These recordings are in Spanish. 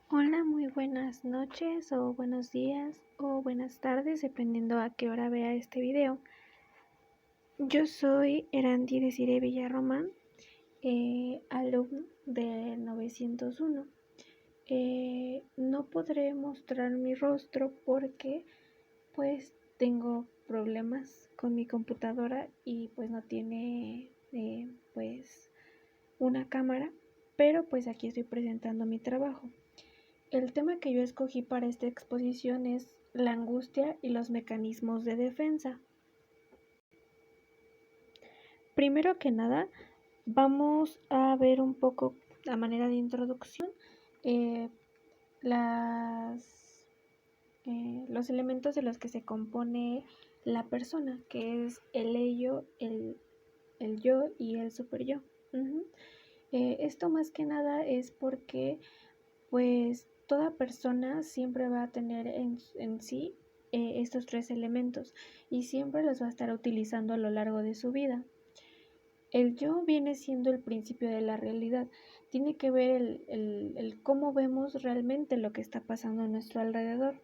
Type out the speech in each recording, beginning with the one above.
Hola, muy buenas noches o buenos días o buenas tardes, dependiendo a qué hora vea este video. Yo soy Erandi Desiree Villarromán, alumno del 901. No podré mostrar mi rostro porque pues tengo problemas con mi computadora y pues no tiene pues una cámara, pero pues aquí estoy presentando mi trabajo. El tema que yo escogí para esta exposición es la angustia y los mecanismos de defensa. Primero que nada, vamos a ver un poco a manera de introducción eh, los elementos de los que se compone la persona, que es el ello, el yo y el superyo. Esto más que nada es porque pues toda persona siempre va a tener en sí estos tres elementos y siempre los va a estar utilizando a lo largo de su vida. El yo viene siendo el principio de la realidad, tiene que ver el cómo vemos realmente lo que está pasando a nuestro alrededor.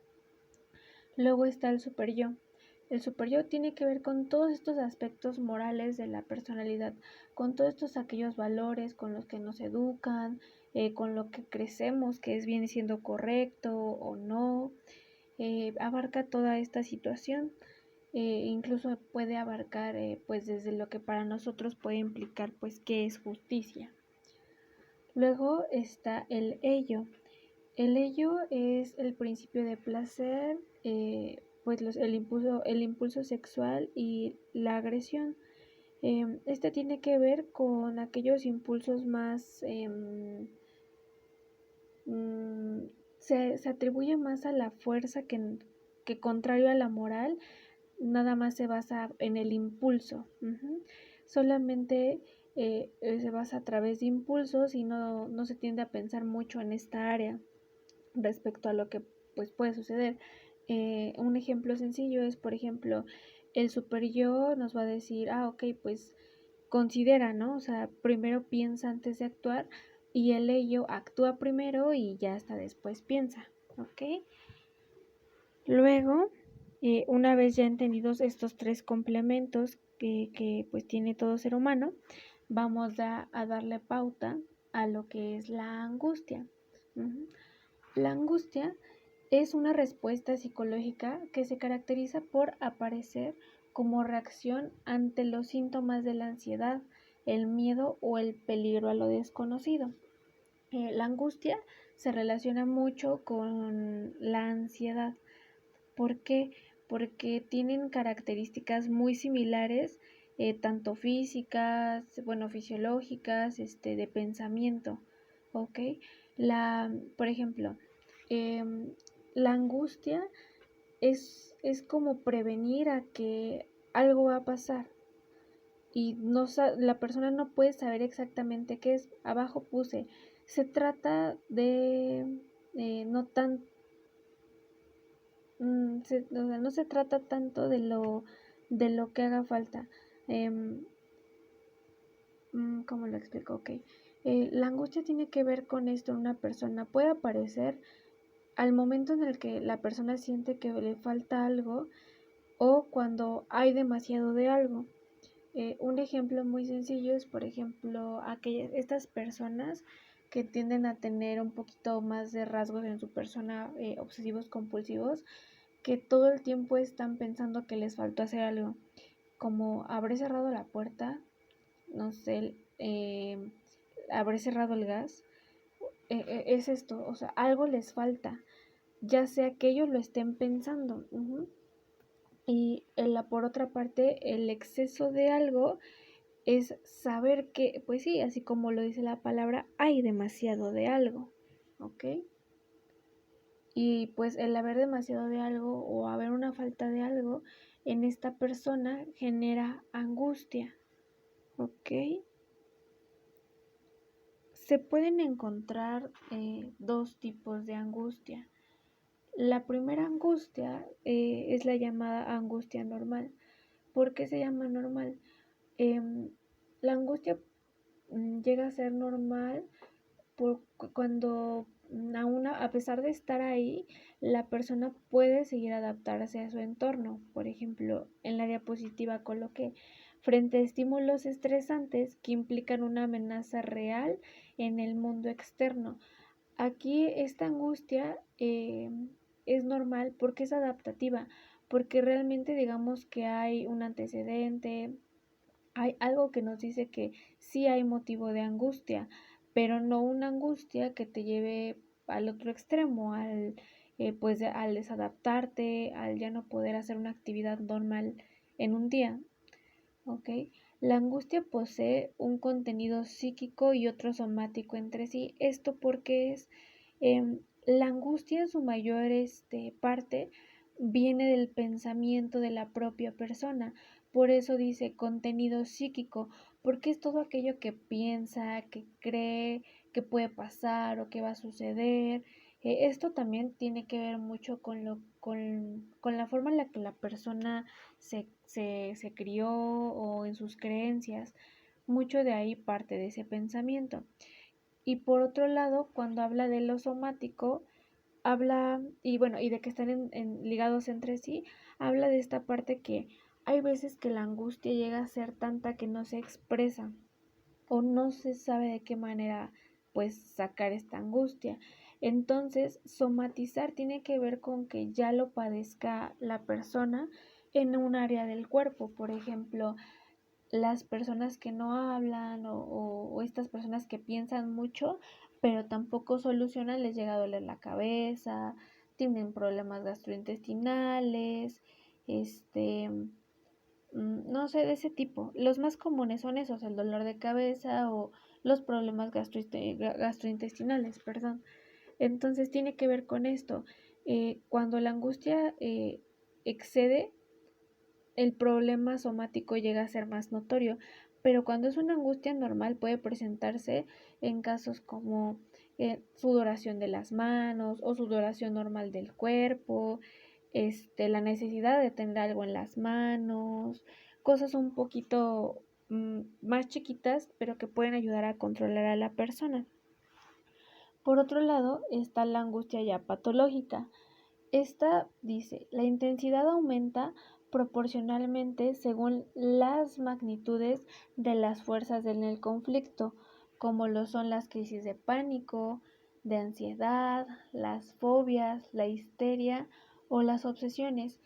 Luego está el superyo. El superyo tiene que ver con todos estos aspectos morales de la personalidad, con todos estos aquellos valores con los que nos educan, con lo que crecemos, que viene siendo correcto o no. Abarca toda esta situación. Incluso puede abarcar pues desde lo que para nosotros puede implicar pues qué es justicia. Luego está el ello. El ello es el principio de placer, pues el impulso sexual y la agresión. Este tiene que ver con aquellos impulsos más, se atribuye más a la fuerza que contrario a la moral, nada más se basa en el impulso. Solamente se basa a través de impulsos y no se tiende a pensar mucho en esta área respecto a lo que pues puede suceder. Un ejemplo sencillo es, por ejemplo, el super yo nos va a decir, ok, pues considera, ¿no? O sea, primero piensa antes de actuar y el ello actúa primero y ya hasta después piensa, ¿ok? Luego, una vez ya entendidos estos tres complementos que pues tiene todo ser humano, vamos a darle pauta a lo que es la angustia. La angustia es una respuesta psicológica que se caracteriza por aparecer como reacción ante los síntomas de la ansiedad, el miedo o el peligro a lo desconocido. La angustia se relaciona mucho con la ansiedad. ¿Por qué? Porque tienen características muy similares, tanto físicas, bueno, fisiológicas, de pensamiento, ¿ok? Por ejemplo, la angustia es como prevenir a que algo va a pasar y la persona no puede saber exactamente qué es. Abajo puse, se trata de no tan o sea, no se trata tanto de lo que haga falta. ¿Cómo lo explico? Ok. La angustia tiene que ver con esto en una persona. Puede aparecer al momento en el que la persona siente que le falta algo o cuando hay demasiado de algo. Un ejemplo muy sencillo es, por ejemplo, estas personas que tienden a tener un poquito más de rasgos en su persona, obsesivos compulsivos, que todo el tiempo están pensando que les faltó hacer algo, como habré cerrado la puerta, no sé, habré cerrado el gas, es esto, o sea, algo les falta, ya sea que ellos lo estén pensando. Y por otra parte, el exceso de algo es saber que, pues sí, así como lo dice la palabra, hay demasiado de algo, ¿ok? Y pues el haber demasiado de algo o haber una falta de algo en esta persona genera angustia, ¿ok? Se pueden encontrar dos tipos de angustia. La primera angustia es la llamada angustia normal. ¿Por qué se llama normal? La angustia llega a ser normal cuando a pesar de estar ahí, la persona puede seguir adaptarse a su entorno. Por ejemplo, en la diapositiva coloqué frente a estímulos estresantes que implican una amenaza real en el mundo externo. Aquí esta angustia es normal porque es adaptativa, porque realmente digamos que hay un antecedente, hay algo que nos dice que sí hay motivo de angustia, pero no una angustia que te lleve al otro extremo, al desadaptarte, al ya no poder hacer una actividad normal en un día. ¿Ok? La angustia posee un contenido psíquico y otro somático entre sí. Esto porque la angustia en su mayor parte viene del pensamiento de la propia persona. Por eso dice contenido psíquico, porque es todo aquello que piensa, que cree que puede pasar o que va a suceder. Esto también tiene que ver mucho con la forma en la que la persona se crió o en sus creencias. Mucho de ahí parte de ese pensamiento. Y por otro lado, cuando habla de lo somático, habla, y de que están ligados entre sí, habla de esta parte que hay veces que la angustia llega a ser tanta que no se expresa o no se sabe de qué manera pues sacar esta angustia. Entonces, somatizar tiene que ver con que ya lo padezca la persona en un área del cuerpo. Por ejemplo, las personas que no hablan o estas personas que piensan mucho, pero tampoco solucionan, les llega a doler la cabeza, tienen problemas gastrointestinales, no sé, de ese tipo. Los más comunes son esos, el dolor de cabeza o los problemas gastrointestinales, perdón. Entonces tiene que ver con esto. Cuando la angustia excede, el problema somático llega a ser más notorio, pero cuando es una angustia normal puede presentarse en casos como sudoración de las manos o sudoración normal del cuerpo, la necesidad de tener algo en las manos, cosas un poquito más chiquitas, pero que pueden ayudar a controlar a la persona. Por otro lado, está la angustia ya patológica. Esta dice, la intensidad aumenta proporcionalmente según las magnitudes de las fuerzas en el conflicto, como lo son las crisis de pánico, de ansiedad, las fobias, la histeria o las obsesiones.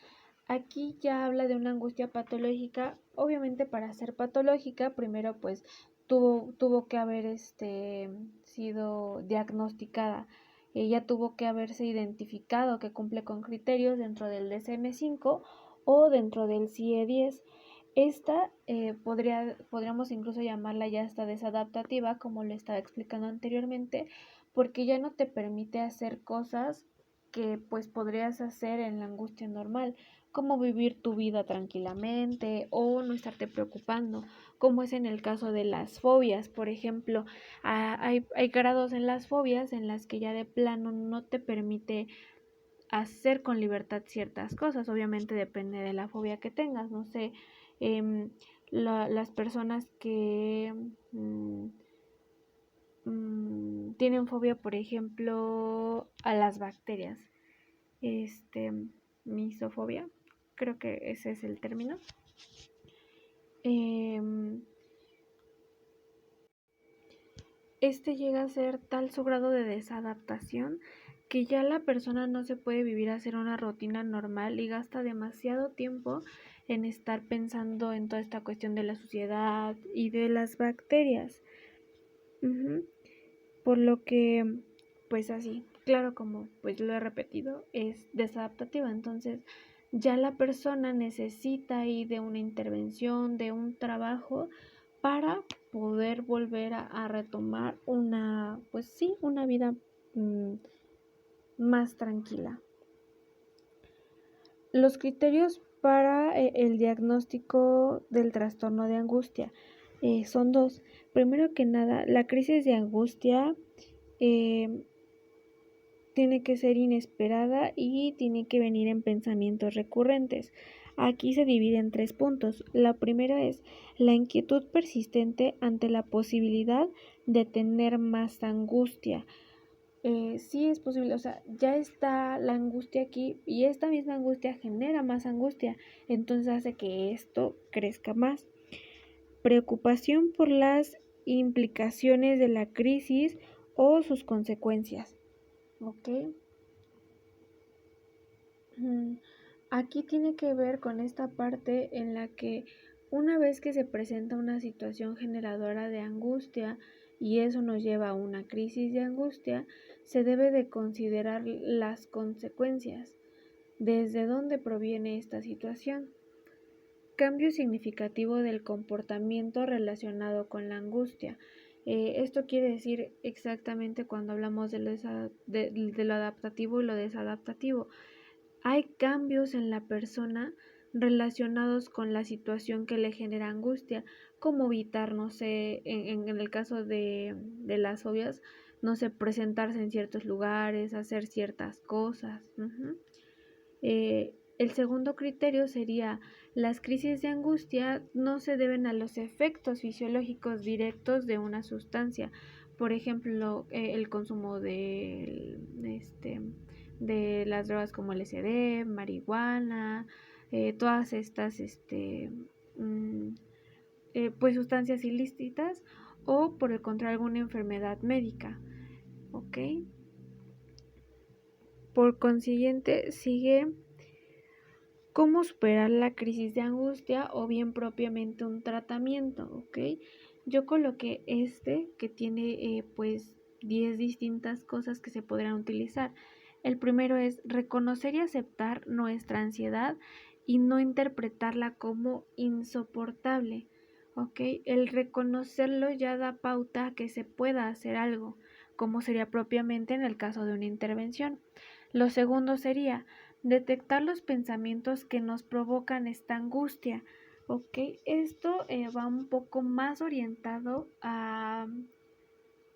Aquí ya habla de una angustia patológica. Obviamente para ser patológica, primero pues tuvo que haber sido diagnosticada. Ella tuvo que haberse identificado que cumple con criterios dentro del DSM-5 o dentro del CIE-10. Esta podríamos incluso llamarla ya hasta desadaptativa, como lo estaba explicando anteriormente, porque ya no te permite hacer cosas que pues podrías hacer en la angustia normal, como vivir tu vida tranquilamente o no estarte preocupando, como es en el caso de las fobias. Por ejemplo, hay grados en las fobias en las que ya de plano no te permite hacer con libertad ciertas cosas. Obviamente depende de la fobia que tengas. No sé, las personas que tienen fobia, por ejemplo, a las bacterias, misofobia, creo que ese es el término. Llega a ser tal su grado de desadaptación que ya la persona no se puede vivir a hacer una rutina normal y gasta demasiado tiempo en estar pensando en toda esta cuestión de la suciedad y de las bacterias. Por lo que, pues así, claro, como pues lo he repetido, es desadaptativa. Entonces ya la persona necesita ir de una intervención, de un trabajo para poder volver a retomar una vida más tranquila. Los criterios para el diagnóstico del trastorno de angustia son dos. Primero que nada, la crisis de angustia tiene que ser inesperada y tiene que venir en pensamientos recurrentes. Aquí se divide en 3 puntos. La primera es la inquietud persistente ante la posibilidad de tener más angustia. sí es posible, o sea, ya está la angustia aquí y esta misma angustia genera más angustia, entonces hace que esto crezca más. Preocupación por las implicaciones de la crisis o sus consecuencias. ¿Ok? Aquí tiene que ver con esta parte en la que una vez que se presenta una situación generadora de angustia y eso nos lleva a una crisis de angustia, se debe de considerar las consecuencias. ¿Desde dónde proviene esta situación? Cambio significativo del comportamiento relacionado con la angustia. Esto quiere decir exactamente cuando hablamos de lo adaptativo y lo desadaptativo. Hay cambios en la persona relacionados con la situación que le genera angustia, como evitar, no sé, en el caso de las fobias, no sé, presentarse en ciertos lugares, hacer ciertas cosas. El segundo criterio sería: las crisis de angustia no se deben a los efectos fisiológicos directos de una sustancia, por ejemplo, el consumo de las drogas como LSD, marihuana, todas estas pues sustancias ilícitas, o por el contrario alguna enfermedad médica. ¿Ok? Por consiguiente, sigue cómo superar la crisis de angustia o bien propiamente un tratamiento, ¿ok? Yo coloqué que tiene pues 10 distintas cosas que se podrán utilizar. El primero es reconocer y aceptar nuestra ansiedad y no interpretarla como insoportable, ¿ok? El reconocerlo ya da pauta a que se pueda hacer algo, como sería propiamente en el caso de una intervención. Lo segundo sería detectar los pensamientos que nos provocan esta angustia. ¿Ok? Esto va un poco más orientado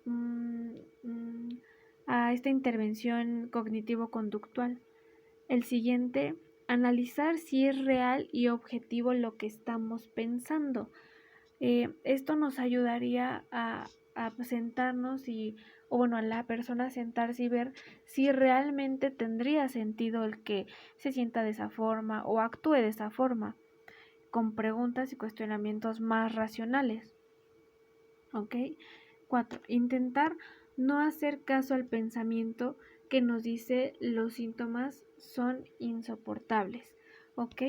mm, mm, a esta intervención cognitivo-conductual. El siguiente, analizar si es real y objetivo lo que estamos pensando. Esto nos ayudaría a sentarnos o bueno, a la persona sentarse y ver si realmente tendría sentido el que se sienta de esa forma o actúe de esa forma, con preguntas y cuestionamientos más racionales. ¿Ok? 4. Intentar no hacer caso al pensamiento que nos dice los síntomas son insoportables. ¿Ok?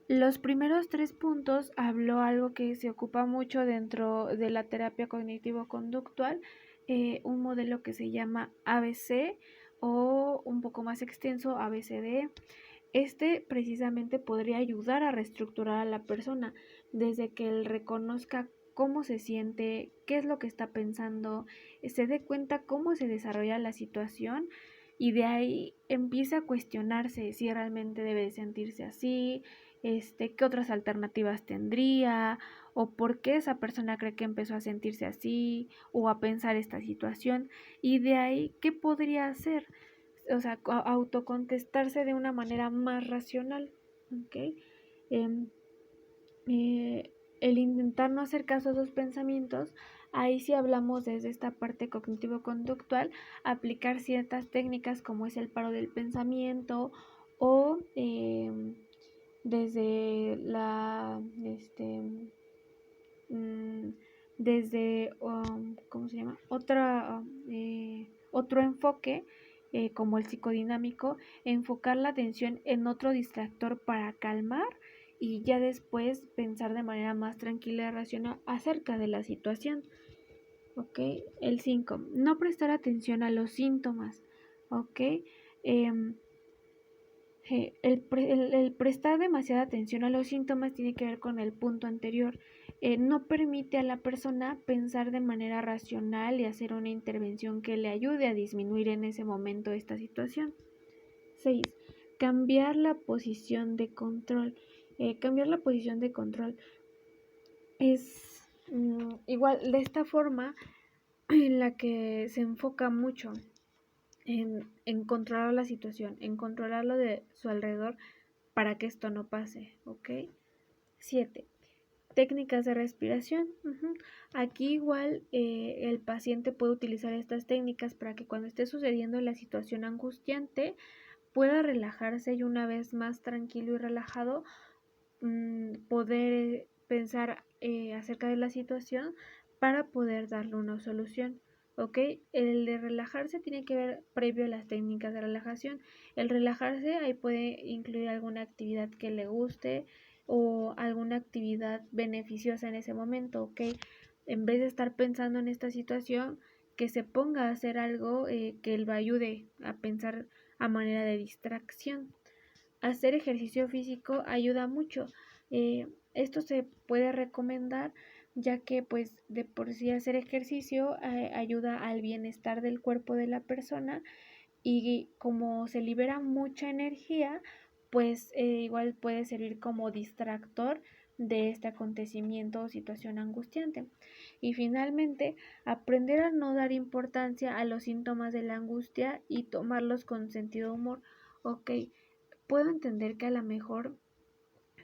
Los primeros 3 puntos habló algo que se ocupa mucho dentro de la terapia cognitivo-conductual, un modelo que se llama ABC o un poco más extenso ABCD. Precisamente podría ayudar a reestructurar a la persona desde que él reconozca cómo se siente, qué es lo que está pensando, se dé cuenta cómo se desarrolla la situación y de ahí empieza a cuestionarse si realmente debe sentirse así, qué otras alternativas tendría o por qué esa persona cree que empezó a sentirse así o a pensar esta situación y de ahí qué podría hacer, o sea, autocontestarse de una manera más racional. ¿Ok? Em, el intentar no hacer caso a esos pensamientos, ahí sí hablamos desde esta parte cognitivo-conductual, aplicar ciertas técnicas como es el paro del pensamiento o desde mm, ¿cómo se llama? Otro enfoque, como el psicodinámico, enfocar la atención en otro distractor para calmar y ya después pensar de manera más tranquila y racional acerca de la situación. ¿Ok? El 5. No prestar atención a los síntomas. ¿Ok? Em, el prestar demasiada atención a los síntomas tiene que ver con el punto anterior. No permite a la persona pensar de manera racional y hacer una intervención que le ayude a disminuir en ese momento esta situación. 6. Cambiar la posición de control. Cambiar la posición de control es igual de esta forma en la que se enfoca mucho en controlar la situación, en controlar lo de su alrededor para que esto no pase, ¿ok? 7. Técnicas de respiración. Aquí igual el paciente puede utilizar estas técnicas para que cuando esté sucediendo la situación angustiante pueda relajarse y una vez más tranquilo y relajado poder pensar acerca de la situación para poder darle una solución. ¿Ok? El de relajarse tiene que ver previo a las técnicas de relajación. El relajarse ahí puede incluir alguna actividad que le guste o alguna actividad beneficiosa en ese momento. ¿Ok? En vez de estar pensando en esta situación, que se ponga a hacer algo que lo ayude a pensar a manera de distracción. Hacer ejercicio físico ayuda mucho. Esto se puede recomendar ya que pues de por sí hacer ejercicio ayuda al bienestar del cuerpo de la persona y como se libera mucha energía, pues igual puede servir como distractor de este acontecimiento o situación angustiante. Y finalmente, aprender a no dar importancia a los síntomas de la angustia y tomarlos con sentido de humor. Ok, puedo entender que a lo mejor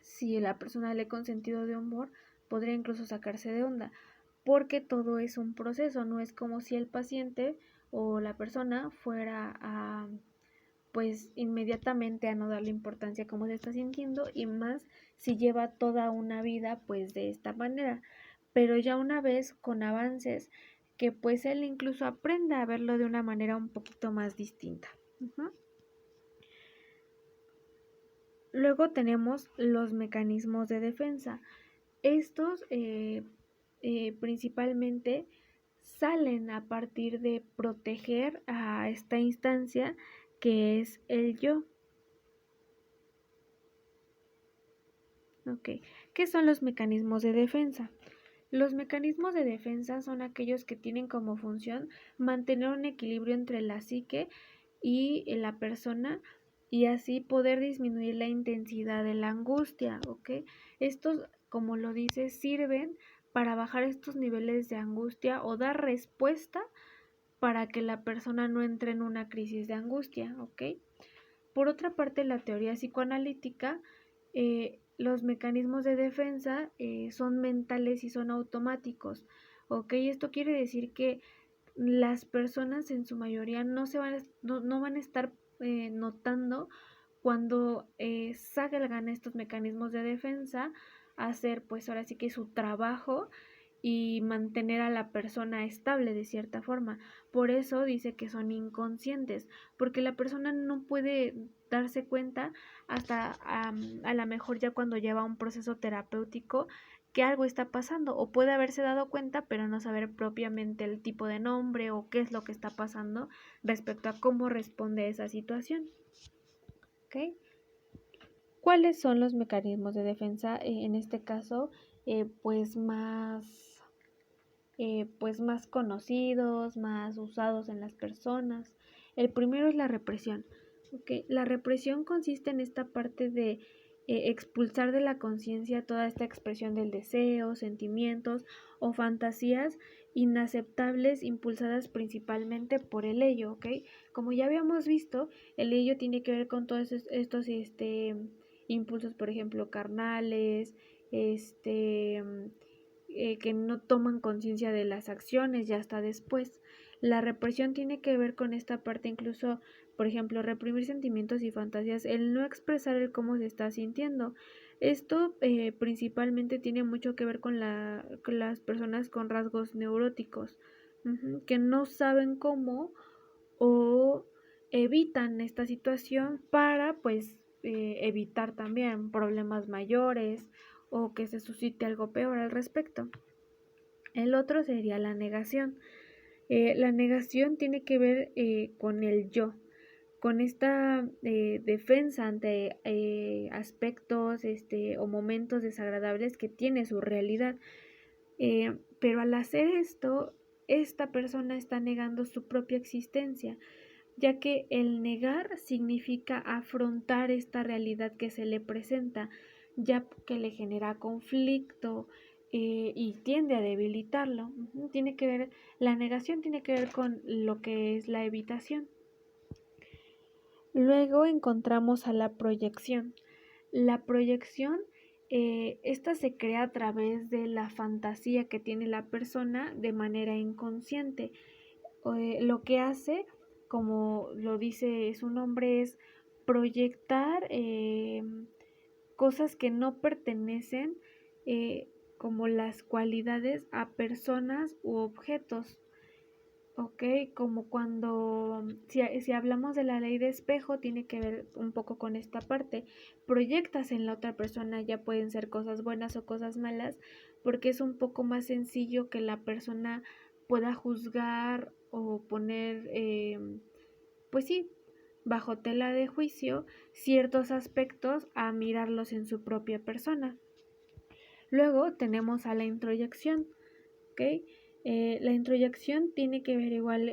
si la persona lee con sentido de humor, podría incluso sacarse de onda, porque todo es un proceso, no es como si el paciente o la persona fuera a pues inmediatamente a no darle importancia a cómo se está sintiendo y más si lleva toda una vida pues de esta manera, pero ya una vez con avances que pues él incluso aprenda a verlo de una manera un poquito más distinta. Luego tenemos los mecanismos de defensa. Estos principalmente salen a partir de proteger a esta instancia que es el yo. Ok, ¿qué son los mecanismos de defensa? Los mecanismos de defensa son aquellos que tienen como función mantener un equilibrio entre la psique y la persona y así poder disminuir la intensidad de la angustia, ¿ok? Estos, como lo dice, sirven para bajar estos niveles de angustia o dar respuesta para que la persona no entre en una crisis de angustia, ¿ok? Por otra parte, la teoría psicoanalítica, los mecanismos de defensa son mentales y son automáticos, ¿ok? Esto quiere decir que las personas en su mayoría no van a estar notando cuando salgan estos mecanismos de defensa a hacer pues ahora sí que su trabajo y mantener a la persona estable de cierta forma. Por eso dice que son inconscientes, porque la persona no puede darse cuenta hasta a lo mejor ya cuando lleva un proceso terapéutico que algo está pasando o puede haberse dado cuenta pero no saber propiamente el tipo de nombre o qué es lo que está pasando respecto a cómo responde a esa situación. ¿Okay? ¿Cuáles son los mecanismos de defensa? En este caso, pues más conocidos, más usados en las personas. El primero es la represión. ¿Okay? La represión consiste en esta parte de expulsar de la conciencia toda esta expresión del deseo, sentimientos o fantasías inaceptables impulsadas principalmente por el ello, ¿ok? Como ya habíamos visto, el ello tiene que ver con todos estos impulsos, por ejemplo, carnales, que no toman conciencia de las acciones ya hasta después. La represión tiene que ver con esta parte incluso, por ejemplo, reprimir sentimientos y fantasías, el no expresar el cómo se está sintiendo. Esto principalmente tiene mucho que ver con las personas con rasgos neuróticos, que no saben cómo o evitan esta situación para pues evitar también problemas mayores o que se suscite algo peor al respecto. El otro sería la negación. La negación tiene que ver con el yo, con esta defensa ante aspectos o momentos desagradables que tiene su realidad. Pero al hacer esto, esta persona está negando su propia existencia, ya que el negar significa afrontar esta realidad que se le presenta, ya que le genera conflicto y tiende a debilitarlo. La negación tiene que ver con lo que es la evitación. Luego encontramos a la proyección. La proyección esta se crea a través de la fantasía que tiene la persona de manera inconsciente. Lo que hace, como lo dice su nombre, es proyectar cosas que no pertenecen, como las cualidades, a personas u objetos. Ok, como cuando, si hablamos de la ley de espejo, tiene que ver un poco con esta parte. Proyectas en la otra persona, ya pueden ser cosas buenas o cosas malas, porque es un poco más sencillo que la persona pueda juzgar o poner, pues sí, bajo tela de juicio ciertos aspectos a mirarlos en su propia persona. Luego tenemos a la introyección, ¿ok? La introyección tiene que ver igual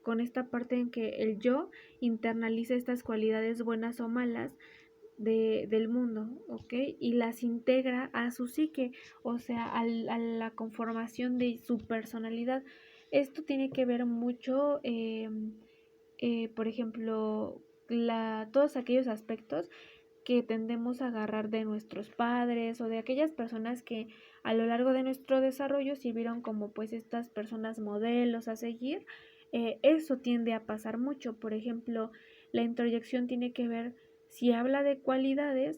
con esta parte en que el yo internaliza estas cualidades buenas o malas del mundo, ¿ok? Y las integra a su psique, o sea, a la conformación de su personalidad. Esto tiene que ver mucho, por ejemplo, todos aquellos aspectos que tendemos a agarrar de nuestros padres o de aquellas personas que a lo largo de nuestro desarrollo sirvieron como pues estas personas modelos a seguir. Eso tiende a pasar mucho. Por ejemplo, la introyección tiene que ver, si habla de cualidades,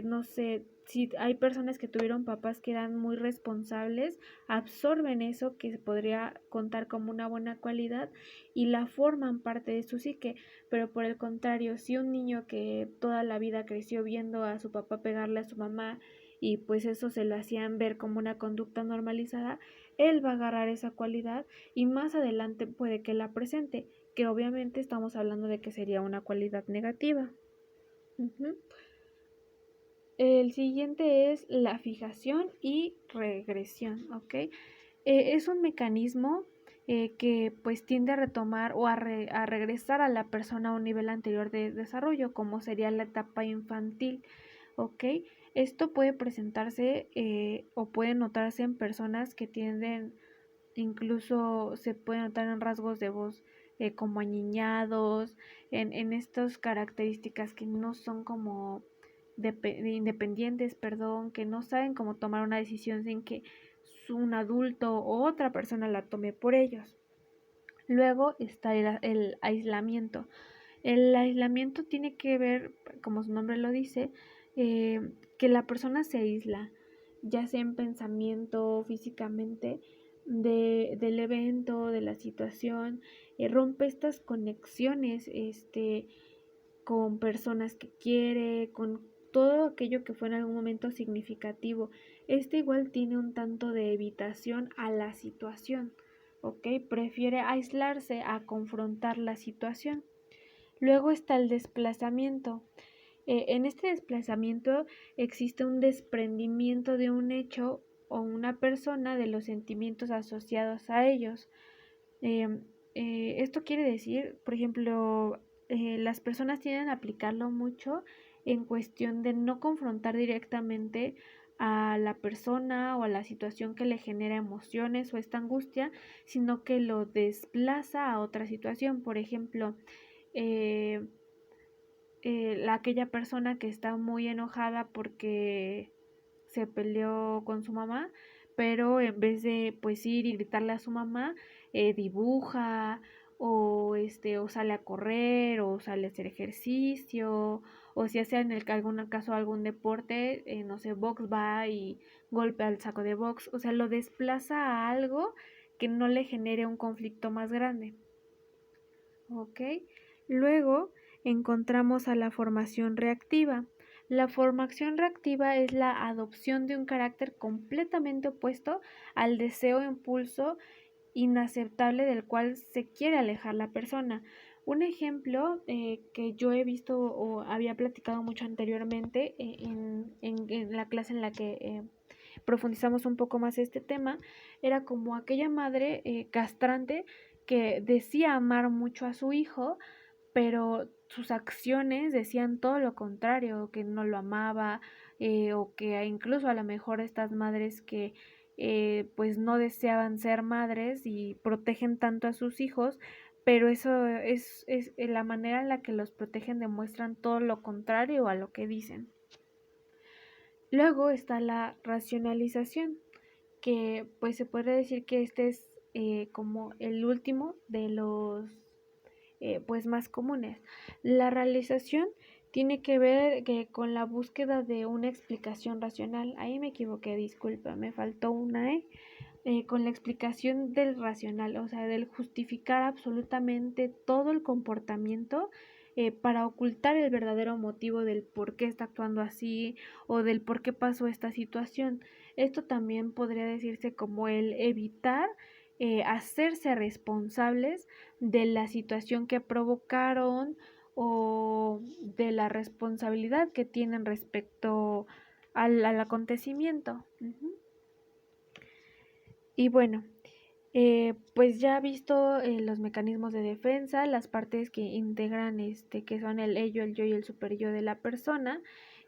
no sé, si hay personas que tuvieron papás que eran muy responsables, absorben eso que se podría contar como una buena cualidad y la forman parte de su psique. Pero por el contrario, si un niño que toda la vida creció viendo a su papá pegarle a su mamá y pues eso se lo hacían ver como una conducta normalizada, él va a agarrar esa cualidad y más adelante puede que la presente, que obviamente estamos hablando de que sería una cualidad negativa. Uh-huh. El siguiente es la fijación y regresión, ¿ok? Es un mecanismo que pues tiende a retomar o a regresar a la persona a un nivel anterior de desarrollo, como sería la etapa infantil, ¿ok? Esto puede presentarse o puede notarse en personas que tienden, incluso se puede notar en rasgos de voz como aniñados, en estas características que no son como independientes, perdón, que no saben cómo tomar una decisión sin que un adulto o otra persona la tome por ellos. Luego está el aislamiento. El aislamiento tiene que ver, como su nombre lo dice, que la persona se aísla, ya sea en pensamiento, físicamente, del evento, de la situación, rompe estas conexiones con personas que quiere, con todo aquello que fue en algún momento significativo. Igual tiene un tanto de evitación a la situación, ¿ok? Prefiere aislarse a confrontar la situación. Luego está el desplazamiento. En este desplazamiento existe un desprendimiento de un hecho o una persona de los sentimientos asociados a ellos. Esto quiere decir, por ejemplo, las personas tienden a aplicarlo mucho en cuestión de no confrontar directamente a la persona o a la situación que le genera emociones o esta angustia, sino que lo desplaza a otra situación. Por ejemplo, eh, aquella persona que está muy enojada porque se peleó con su mamá, pero en vez de pues ir y gritarle a su mamá, dibuja o sale a correr o sale a hacer ejercicio o si hace en algún caso algún deporte, no sé, box, va y golpea el saco de box, o sea, lo desplaza a algo que no le genere un conflicto más grande. ¿Ok? Luego encontramos a la formación reactiva. La formación reactiva es la adopción de un carácter completamente opuesto al deseo o impulso inaceptable del cual se quiere alejar la persona. Un ejemplo que yo he visto o había platicado mucho anteriormente en la clase en la que profundizamos un poco más este tema, era como aquella madre castrante que decía amar mucho a su hijo, pero sus acciones decían todo lo contrario, que no lo amaba, o que incluso a lo mejor estas madres que pues no deseaban ser madres y protegen tanto a sus hijos, pero eso es la manera en la que los protegen demuestran todo lo contrario a lo que dicen. Luego está la racionalización, que pues se puede decir que este es como el último de los pues más comunes. La realización tiene que ver con la búsqueda de una explicación racional. Ahí me equivoqué, disculpa, me faltó una con la explicación del racional, o sea, del justificar absolutamente todo el comportamiento para ocultar el verdadero motivo del por qué está actuando así o del por qué pasó esta situación. Esto también podría decirse como el evitar hacerse responsables de la situación que provocaron o de la responsabilidad que tienen respecto al acontecimiento. Y bueno, pues ya visto los mecanismos de defensa, las partes que integran que son el ello, el yo y el superyo de la persona,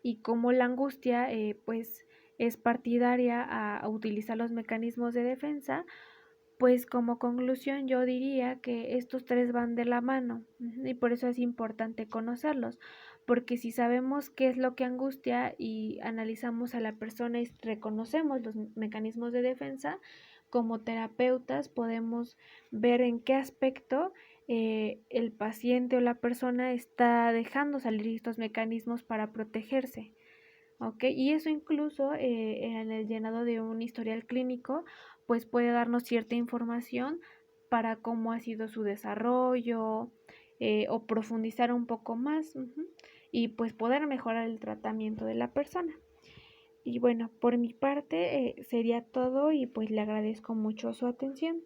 y cómo la angustia pues es partidaria a utilizar los mecanismos de defensa, pues como conclusión yo diría que estos tres van de la mano y por eso es importante conocerlos, porque si sabemos qué es lo que angustia y analizamos a la persona y reconocemos los mecanismos de defensa, como terapeutas podemos ver en qué aspecto el paciente o la persona está dejando salir estos mecanismos para protegerse. ¿Ok? Y eso incluso en el llenado de un historial clínico, pues puede darnos cierta información para cómo ha sido su desarrollo o profundizar un poco más y pues poder mejorar el tratamiento de la persona. Y bueno, por mi parte sería todo y pues le agradezco mucho su atención.